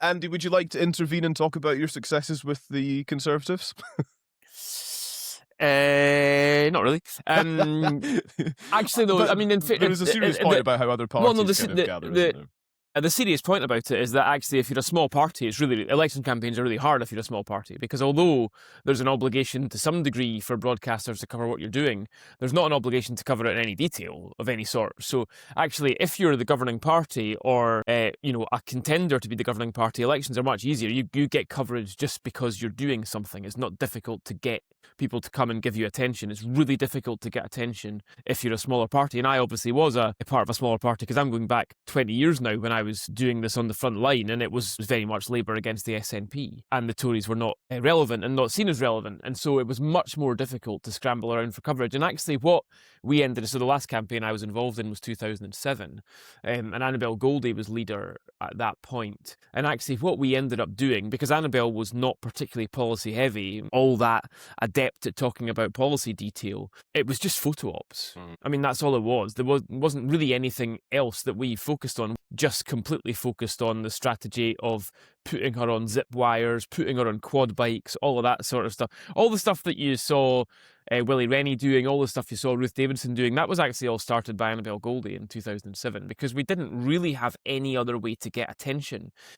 Andy, would you like to intervene and talk about your successes with the Conservatives? Not really. Actually, though, But I mean, there was a serious point about how other parties kind of gather, isn't there? the serious point about it is that actually, if you're a small party, election campaigns are really hard if you're a small party, because although there's an obligation to some degree for broadcasters to cover what you're doing, there's not an obligation to cover it in any detail of any sort. So actually, if you're the governing party or a contender to be the governing party, elections are much easier. You get coverage just because you're doing something. It's not difficult to get people to come and give you attention. It's really difficult to get attention if you're a smaller party. And I obviously was a part of a smaller party, because I'm going back 20 years now when I was doing this on the front line, and it was very much Labour against the SNP, and the Tories were not relevant and not seen as relevant, and so it was much more difficult to scramble around for coverage. And actually what we so the last campaign I was involved in was 2007, and Annabel Goldie was leader at that point. And actually what we ended up doing, because Annabel was not particularly policy heavy, all that adept at talking about policy detail, it was just photo ops. I mean, that's all it was. There wasn't really anything else that we focused on, just completely focused on the strategy of putting her on zip wires, putting her on quad bikes, all of that sort of stuff. All the stuff that you saw Willie Rennie doing, all the stuff you saw Ruth Davidson doing, that was actually all started by Annabel Goldie in 2007, because we didn't really have any other way to get attention.